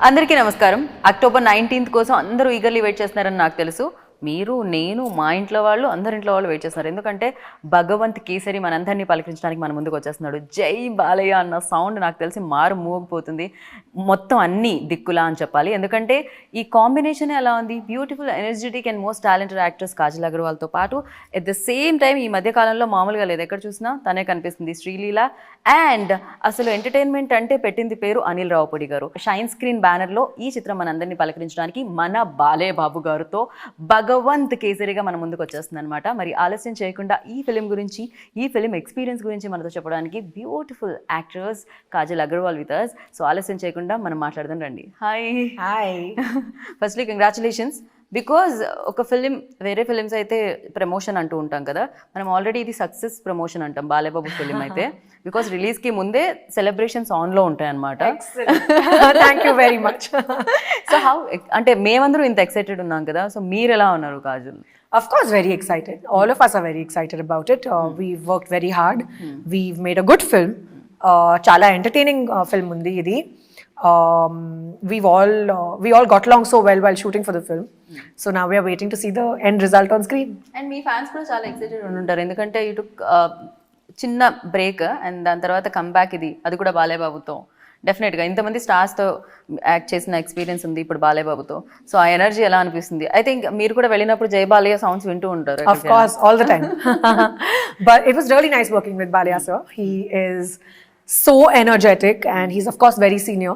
అందరికీ నమస్కారం. October 19th కోసం అందరూ ఈగర్లీ వెయిట్ చేస్తున్నారని నాకు తెలుసు. మీరు, నేను, మా ఇంట్లో వాళ్ళు, అందరింట్లో వాళ్ళు వెయిట్ చేస్తున్నారు. ఎందుకంటే భగవంత్ కేసరి మనందరినీ పలకరించడానికి మన ముందుకు వచ్చేస్తున్నాడు. జై బాలయ్య అన్న సౌండ్ నాకు తెలిసి మారు మోగిపోతుంది. మొత్తం అన్ని దిక్కులా అని చెప్పాలి. ఎందుకంటే ఈ కాంబినేషన్ ఎలా ఉంది, beautiful, energetic and most talented actress Kajal అగర్వాల్తో పాటు ఎట్ ద సేమ్ టైం ఈ మధ్య కాలంలో మామూలుగా లేదు, ఎక్కడ చూసినా తనే కనిపిస్తుంది, శ్రీలీల. అండ్ అసలు ఎంటర్టైన్మెంట్ అంటే పెట్టింది పేరు అనిల్ రావుపూడి గారు. షైన్ స్క్రీన్ బ్యానర్లో ఈ చిత్రం మనందరినీ పలకరించడానికి మన బాలే బాబు గారితో భగవంత్ కేసరిగా మన ముందుకు వచ్చేస్తుంది అనమాట. మరి ఆలస్యం చేయకుండా ఈ ఫిలిం గురించి, ఈ ఫిలిం ఎక్స్పీరియన్స్ గురించి మనతో చెప్పడానికి beautiful actors Kajal Agarwal with us. So ఆలస్యం చేయకుండా మనం మాట్లాడదాం రండి. Hi hi. Firstly congratulations, because ఒక ఫిలిం, వేరే ఫిలిమ్స్ అయితే ప్రమోషన్ అంటూ ఉంటాం కదా, మనం ఆల్రెడీ ఇది సక్సెస్ ప్రమోషన్ అంటాం బాలేబాబు ఫిలిం అయితే. బికాజ్ రిలీజ్కి ముందే సెలబ్రేషన్స్ ఆన్లో ఉంటాయి అనమాట. Thank you very much. So how, అంటే మేమందరం ఇంత ఎక్సైటెడ్ ఉన్నాం కదా, సో మీరు ఎలా ఉన్నారు Kajal? Of course, very excited. All of us are very excited about it. We've worked very hard. We've made a good film. Chala entertaining film undi idi. We all got along so well while shooting for the film. So now we are waiting to see the end result on screen. And me fans కూడా చాలా excited ఉంటారు, ఎందుకంటే ఇటు చిన్న break and దాని తర్వాత comeback ఇది, అది కూడా బాలేబాబుతో. డెఫినెట్గా ఇంతమంది స్టార్స్తో యాక్ట్ చేసిన ఎక్స్పీరియన్స్ ఉంది ఇప్పుడు బాలేబాబుతో. సో ఆ ఎనర్జీ ఎలా అనిపిస్తుంది? ఐ థింక్ మీరు కూడా వెళ్ళినప్పుడు జై బాలయ్య సౌండ్స్ వింటూ ఉంటారు. Of course, all the time. But it was really nice working with Balaya sir. He is so energetic and he's of course very senior.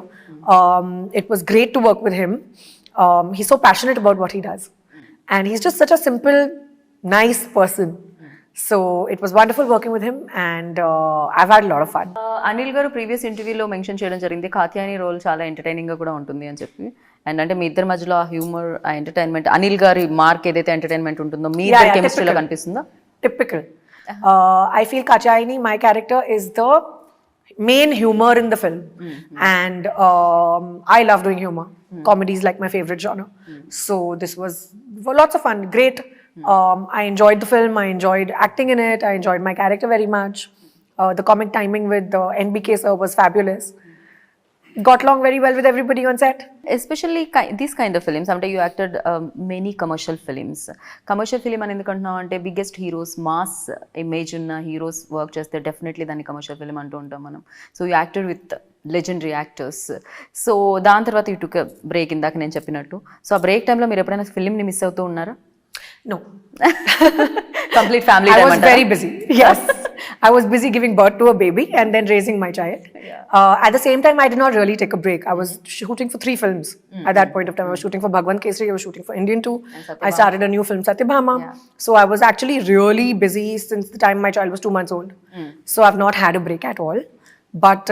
It was great to work with him. He's so passionate about what he does. And he's just such a simple, nice person. So it was wonderful working with him and I've had a lot of fun. Anil గారు previous ఇంటర్వ్యూలో mention చేయడం జరిగింది, Katyayani role చాలా ఎంటర్టైనింగ్గా కూడా ఉంటుంది అని చెప్పి. And అంటే మీ ఇద్దరి మధ్యలో ఆ హ్యూమర్, ఆ ఎంటర్టైన్మెంట్, అనిల్ గారి మార్క్ ఏదైతే ఎంటర్టైన్మెంట్ ఉంటుందో మీ ఇద్దరి కెమిస్ట్రీలో కనిపిస్తుందో? Typical. I feel Katyayani, my character, is the main humor in the film. And I love doing humor. Comedy is like my favorite genre. So this was lots of fun, great. I enjoyed the film, I enjoyed acting in it, I enjoyed my character very much. The comic timing with NBK sir was fabulous. Got along very well with everybody on set. Especially these kind of films, అంటే you acted many commercial films. Commercial film అని ఎందుకంటున్నాం అంటే biggest heroes, mass image ఉన్న heroes work చేస్తే definitely దాన్ని commercial film అంటూ ఉంటాం మనం. So you acted with legendary actors. So దాని తర్వాత యూ టుక్ బ్రేక్, ఇందాక నేను చెప్పినట్టు. సో ఆ బ్రేక్ టైంలో మీరు ఎప్పుడైనా ఫిలింని మిస్ అవుతూ ఉన్నారా? No. Complete family I time. was very busy. Yes. I was busy giving birth to a baby and then raising my child. At the same time, I did not really take a break. I was shooting for 3 films at that point of time. I was shooting for Bhagavanth Kesari, I was shooting for Indian 2. I started a new film, Satyabhama. So I was actually really busy since the time my child was 2 months old. So I've not had a break at all. But,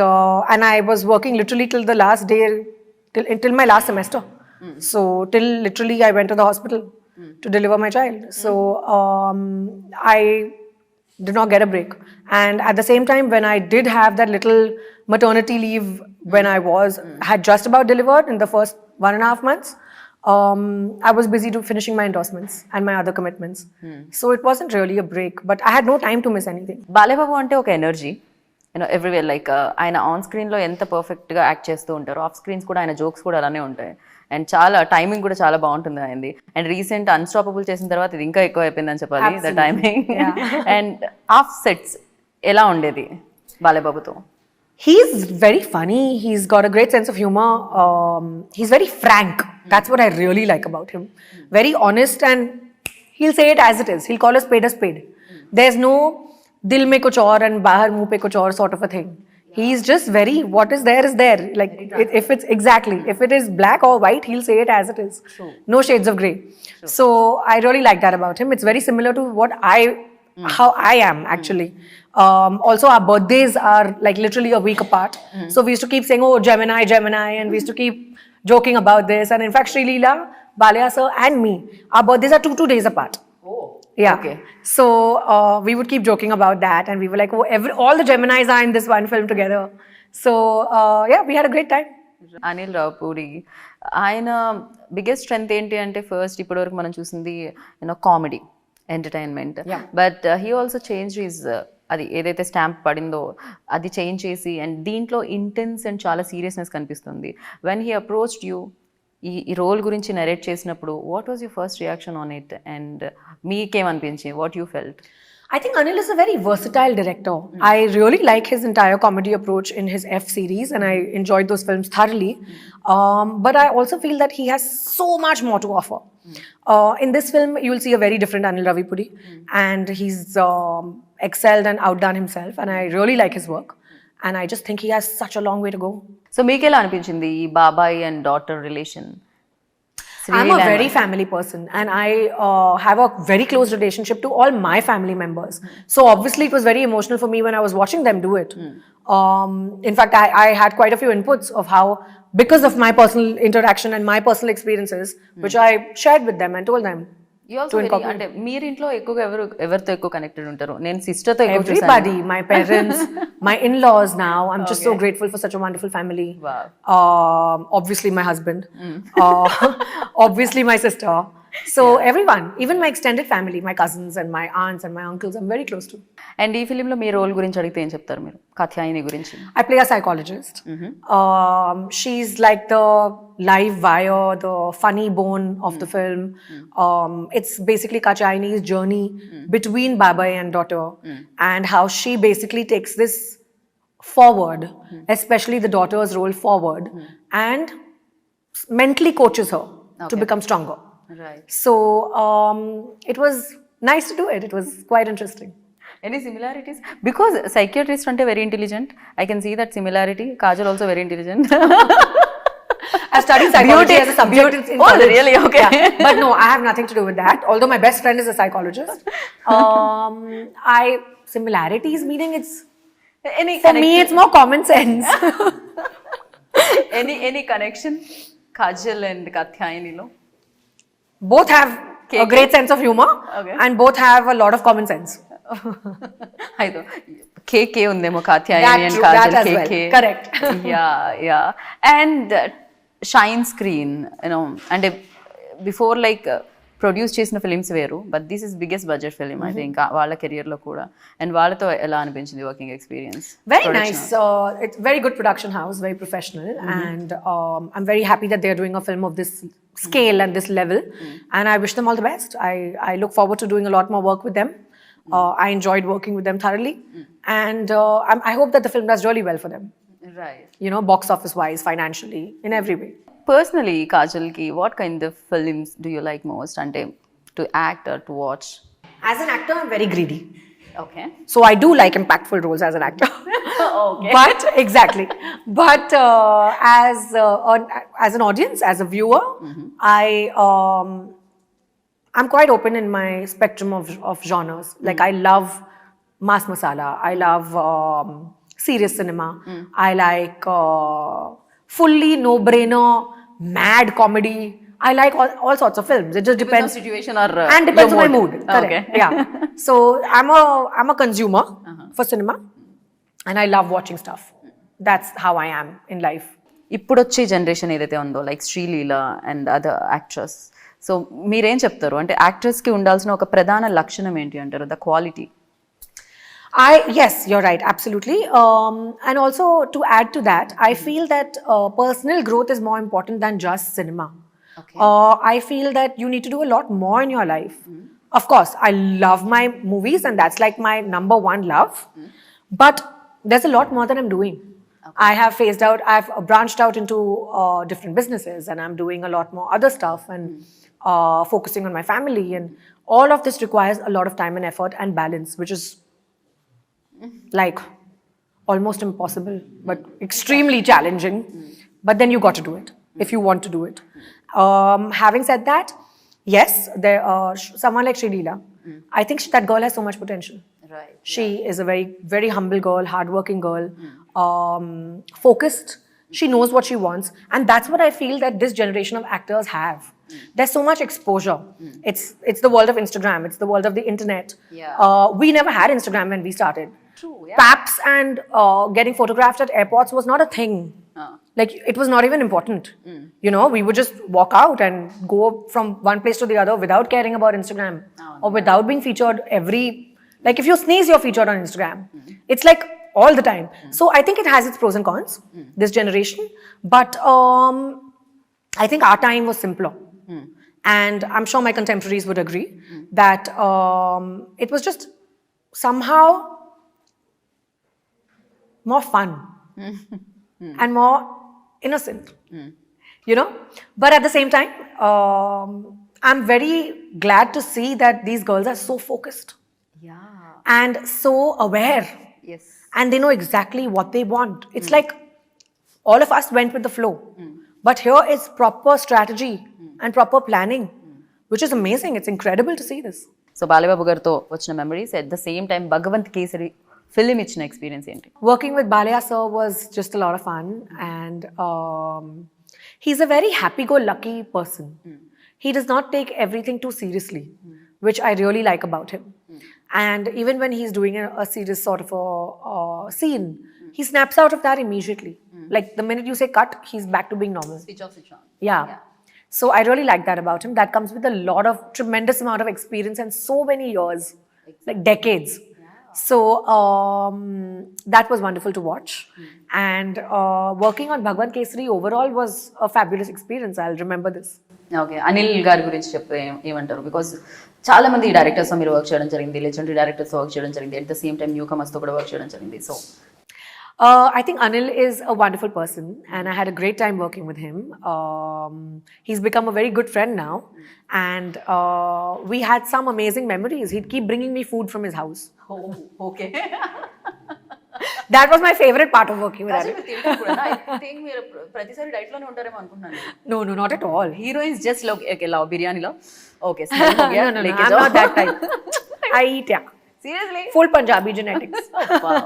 and I was working literally till the last day, till my last semester. So till literally I went to the hospital to deliver my child. So I did not get a break. And at the same time, when I did have that little maternity leave when I had just about delivered in the first 1.5 months, I was busy finishing my endorsements and my other commitments. So it wasn't really a break, but I had no time to miss anything. Balebabu అంటే ఒక energy, everywhere. Like ఆయన on స్క్రీన్లో ఎంత పర్ఫెక్ట్గా act చేస్తూ ఉంటారు, of screens కూడా ఆయన జోక్స్ కూడా అలానే ఉంటాయి. అండ్ చాలా టైమింగ్ కూడా చాలా బాగుంటుంది ఆయనది. అండ్ రీసెంట్ అన్స్టాపబుల్ చేసిన తర్వాత ఇది ఇంకా ఎక్కువ అయిపోయిందని చెప్పాలి, the timing. And of sets ఎలా ఉండేది బాలేబాబుతో? He's very funny. He's got a great sense of humor. He's very frank. That's what I really like about him. Very honest, and he'll say it as it is. He'll call a spade a spade. There's no dil mein kuch aur and bahar muh pe kuch aur sort of a thing. He's just very, what is there is there. Like if it's exactly, if it is black or white, he'll say it as it is. True. No shades of grey. So I really like that about him. It's very similar to how I am actually. Also our birthdays are like literally a week apart. So we used to keep saying, oh, Gemini, and we used to keep joking about this. And in fact, Sreeleela, Balaya sir and me, our birthdays are 2 days apart. Yeah. Okay. So we would keep joking about that, and we were like, oh, all the Geminis are in this one film together. So yeah, we had a great time. Anil Ravipudi, ఆయన biggest strength ఏంటి అంటే, first ఇప్పటివరకు మనం చూసింది comedy, entertainment. But he also change his అది ఏదైతే stamp పడిందో అది చేంజ్ చేసి అండ్ దీంట్లో ఇంటెన్స్ అండ్ చాలా సీరియస్నెస్ కనిపిస్తుంది. వెన్ హీ అప్రోచ్డ్ యూ ఈ రోల్ గురించి నరేట్ చేసినప్పుడు what was your first reaction on it and మీకేమనిపించింది, what you felt? I think Anil is a very versatile director. I really like his entire comedy approach in his F series, and I enjoyed those films thoroughly. But I also feel that he has so much more to offer. In this film, you will see a very different Anil Ravipudi, and he's excelled and outdone himself, and I really like his work. And I just think he has such a long way to go. So మీకెలా అనిపించింది ఈ బాబాయ్ and daughter relation? I'm a very family person, and I have a very close relationship to all my family members. So obviously it was very emotional for me when I was watching them do it. In fact, I had quite a few inputs of how, because of my personal interaction and my personal experiences, which I shared with them and told them. You also very, అంటే మీరింట్లో ఎక్కువగా ఎవరితో ఎక్కువ connected ఉంటారు? నేను సిస్టర్తో ఎక్కువ చూసాను. Everybody, my parents, my in-laws now. I'm just so grateful for such a wonderful family. Wow. Obviously my husband. Obviously my sister. So everyone, even my extended family, my cousins and my aunts and my uncles, I'm very close to. And ఈ ఫిలింలో మీ role గురించి అడిగితే ఏం చెప్తారు మీరు, కాత్యాయని గురించి? I play a psychologist. She's like the live wire, the funny bone of the film. It's basically Katyayani's journey between Babai and daughter, and how she basically takes this forward, especially the daughter's role forward, and mentally coaches her to become stronger. Right. So it was nice to do it. It was quite interesting. Any similarities? Because psychiatrist ante very intelligent. I can see that similarity. Kajal also very intelligent. I studied psychology as a subject in college. Oh, really? Okay. Yeah. But no, I have nothing to do with that. Although my best friend is a psychologist. Similarities meaning it's, for me it's more common sense. Any connection? Kajal and Katyayani lo? Both have a great sense of humor, and both have a lot of common sense. Aito KK undemo Katyayani and Kajal as KK. well. Correct. Yeah. And shine screen, and before like produce చేసిన films వేరు, but this is biggest budget film I think వాళ్ళ career లో కూడా. And వాళ్ళతో ఎలా అనిపించింది working experience? Very nice. It's very good production house, very professional, and I'm very happy that they're doing a film of this scale and this level, and I wish them all the best. I look forward to doing a lot more work with them. I enjoyed working with them thoroughly, and I hope that the film does really well for them. Right. Box office wise, financially, in every way. Personally, Kajal ki, what kind of films do you like most? Ante to act or to watch? As an actor, I'm very greedy. Okay. So I do like impactful roles as an actor. Okay. But exactly. But as an audience, as a viewer, I'm quite open in my spectrum of genres. Like I love mass masala. I love serious cinema. I like fully no-brainer, mad comedy. I like all sorts of films. It just depends. Depends on situation or and depends on your my mood. Correct. Okay. Yeah. So I'm a consumer for cinema, and I love watching stuff. That's how I am in life. ఇప్పుడు వచ్చే generation ఏదైతే ఉందో like Sreeleela and other actress, so మీరేం చెప్తారు? అంటే యాక్ట్రెస్కి ఉండాల్సిన ఒక ప్రధాన లక్షణం ఏంటి అంటారు, the quality? Yes, you're right, absolutely. And also to add to that, I feel that personal growth is more important than just cinema. Okay. I feel that you need to do a lot more in your life. Of course, I love my movies and that's like my number one love. But there's a lot more that I'm doing. Okay. I've branched out into different businesses, and I'm doing a lot more other stuff and focusing on my family. And all of this requires a lot of time and effort and balance, which is like almost impossible, but extremely challenging. But then you got to do it if you want to do it. Having said that, yes, there someone like Sreeleela, I think that girl has so much potential. Right. She is a very, very humble girl, hardworking girl, focused. She knows what she wants, and that's what I feel that this generation of actors have. There's so much exposure. It's the world of Instagram. It's the world of the internet. Yeah. We never had Instagram when we started. True. Yeah. Paps and getting photographed at airports was not a thing. Like it was not even important. We would just walk out and go from one place to the other without caring about Instagram or without being featured every Like if you sneeze, you're featured on Instagram. It's like all the time. So I think it has its pros and cons, this generation. But I think our time was simpler. And I'm sure my contemporaries would agree that it was just somehow more fun and more innocent, you know. But at the same time, I'm very glad to see that these girls are so focused and so aware. Yes. And they know exactly what they want. It's like all of us went with the flow. But here is proper strategy and proper planning, which is amazing. It's incredible to see this. So Balababu గారితో వచ్చిన memories at the same time Bhagavanth Kesari film ఇచ్చిన experience ఏంటి? Working with Balaya sir was just a lot of fun. And he's a very happy-go-lucky person. He does not take everything too seriously, which I really like about him. And even when he's doing a serious sort of a scene, he snaps out of that immediately. Like the minute you say cut, he's back to being normal. Switch off, switch on. Yeah. So I really like that about him. That comes with a lot of tremendous amount of experience and so many years, like decades. So that was wonderful to watch. And working on Bhagavanth Kesari overall was a fabulous experience. I'll remember this. Okay, Anil గారి గురించి చెప్పే ఏమంటారు? Because చాలా మంది directors మీరు work చేయడం జరిగింది, legendary directors work చేయడం జరిగింది, at the same time new comers తో కూడా వర్క్ చేయడం జరిగింది. So I think Anil is a wonderful person and I had a great time working with him. He's become a very good friend now and we had some amazing memories. He'd keep bringing me food from his house. Okay, That was my favorite part of working with Anil. I think మీరు ప్రతిసారి diet లోనే ఉంటారేమో అనుకుంటున్నాను. No, not at all. Heroines just love బిర్యానీలో okay. No, I'm not that type. I eat, yeah. Seriously? Full Punjabi genetics. Wow.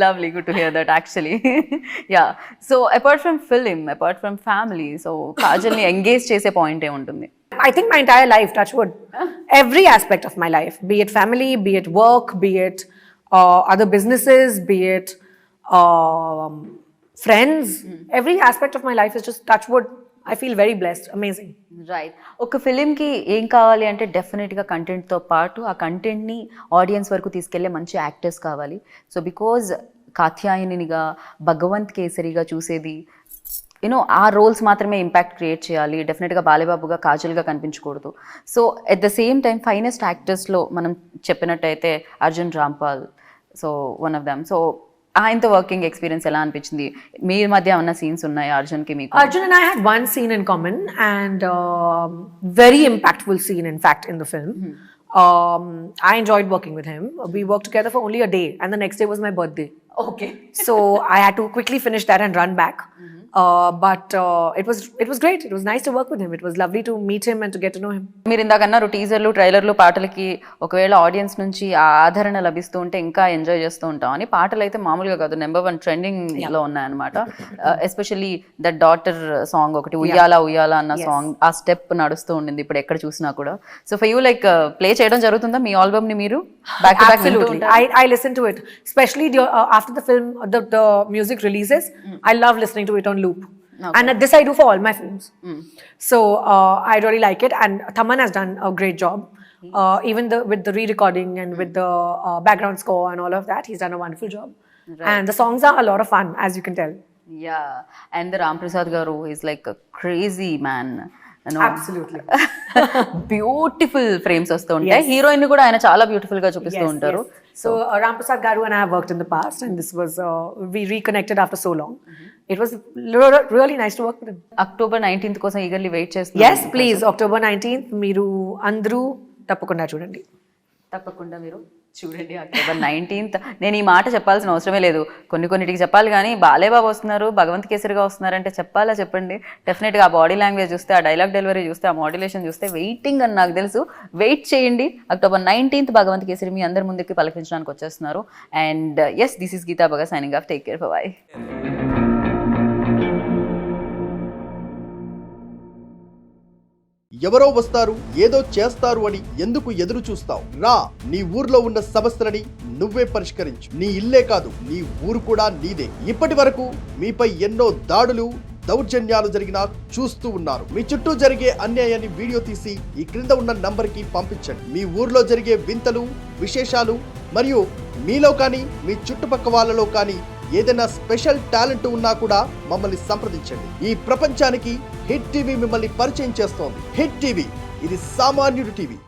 Lovely, good to hear that actually. Yeah. So apart from film, apart from family, so Kajal ni engage chese point e untundi? I think my entire life, touch wood, every aspect of my life, be it family, be it work, be it other businesses, be it friends, every aspect of my life is just touch wood. I feel very blessed, amazing. Right. ఒక ఫిలింకి ఏం కావాలి అంటే డెఫినెట్గా కంటెంట్తో పాటు ఆ కంటెంట్ని audience వరకు తీసుకెళ్లే మంచి యాక్టర్స్ కావాలి. సో బికాజ్ కాత్యాయనిగా భగవంత్ కేసరిగా చూసేది యూనో ఆ రోల్స్ మాత్రమే ఇంపాక్ట్ క్రియేట్ చేయాలి. డెఫినెట్గా బాలేబాబుగా కాజల్గా కనిపించకూడదు. So at the same time finest యాక్టర్స్లో మనం చెప్పినట్టయితే Arjun Rampal, so one of them. So ఆయనతో వర్కింగ్ ఎక్స్పీరియన్స్ ఎలా అనిపించింది? మీ మధ్య ఏమన్నా సీన్స్ ఉన్నాయా అర్జున్కి మీకు? Arjun and I had one scene in common and very impactful scene in fact in the film. I enjoyed working with him. We worked together for only a day and the next day was my birthday. Okay. So I had to quickly finish that and run back. But it was great. It was nice to work with him. It was lovely to meet him and to get to know him. మీరు ఇందాక అన్నారు టీజర్లు ట్రైలర్లు పాటలకి ఒకవేళ audience నుంచి ఆ ఆదరణ లభిస్తూ ఉంటే ఇంకా ఎంజాయ్ చేస్తూ ఉంటాం అని. పాటలు అయితే మామూలుగా కాదు, నెంబర్ 1 ట్రెండింగ్లో ఉన్నాయన్నమాట. ఎస్పెషల్లీ ద డాటర్ సాంగ్ ఒకటి, ఉయ్యాలా ఉయ్యాలా అన్న సాంగ్, ఆ స్టెప్ నడుస్తూ ఉండింది ఇప్పుడు ఎక్కడ చూసినా కూడా. So for you like play చేయడం జరుగుతుందా మీ ఆల్బమ్ ని మీరు back to back? Absolutely. I listen to it, especially after the film, the music releases. I love listening to it on loop. Okay. And this I do for all my films. So I really like it. And Thaman has done a great job. Even with the re-recording and with the background score and all of that, he's done a wonderful job. Right. And the songs are a lot of fun, as you can tell. Yeah. And the Ram Prasad garu is like a crazy man. Absolutely. Beautiful frames వస్తూ ఉంటాయి. Heroine కూడా ఆయన చాలా beautiful గా చూపిస్తూ ఉంటారు. So Ram Prasad garu and I have worked in the past and this was we reconnected after so long. It was really nice to work with him. October 19th కోసం eagerly wait చేస్తున్నాను. Yes, please. October 19th మీరు అందరూ తప్పకుండా చూడండి. తప్పకుండా మీరు చూడండి. October 19th. నేను ఈ మాట చెప్పాల్సిన అవసరమే లేదు, కొన్నిటికి చెప్పాలి కానీ బాలేబాబు వస్తున్నారు, భగవంత్ కేసరిగా వస్తున్నారు అంటే చెప్పాలా చెప్పండి? డెఫినెట్గా ఆ బాడీ లాంగ్వేజ్ చూస్తే, ఆ డైలాగ్ డెలివరీ చూస్తే, ఆ మాడ్యులేషన్ చూస్తే వెయిటింగ్ అని నాకు తెలుసు. వెయిట్ చేయండి. October 19th భగవంత్ కేసరి మీ అందరి ముందుకి పలకరించడానికి వచ్చేస్తున్నారు. And yes, this is Geetha Bhagat signing off. Take care, bye. ఎవరో వస్తారు, ఏదో చేస్తారు అని ఎందుకు ఎదురు చూస్తావు? రా, నీ ఊర్లో ఉన్న సమస్యలని నువ్వే పరిష్కరించు. నీ ఇల్లే కాదు, నీ ఊరు కూడా నీదే. ఇప్పటి వరకు మీపై ఎన్నో దాడులు, దౌర్జన్యాలు జరిగినా చూస్తూ ఉన్నారు. మీ చుట్టూ జరిగే అన్యాయాన్ని వీడియో తీసి ఈ క్రింద ఉన్న నంబర్కి పంపించండి. మీ ఊర్లో జరిగే వింతలు, విశేషాలు మరియు మీలో కానీ మీ చుట్టుపక్క వాళ్ళలో కానీ ఏదైనా స్పెషల్ టాలెంట్ ఉన్నా కూడా మమ్మల్ని సంప్రదించండి. ఈ ప్రపంచానికి హిట్ టీవీ మిమ్మల్ని పరిచయం చేస్తోంది. హిట్ టీవీ, ఇది సామాన్యుడి టీవీ.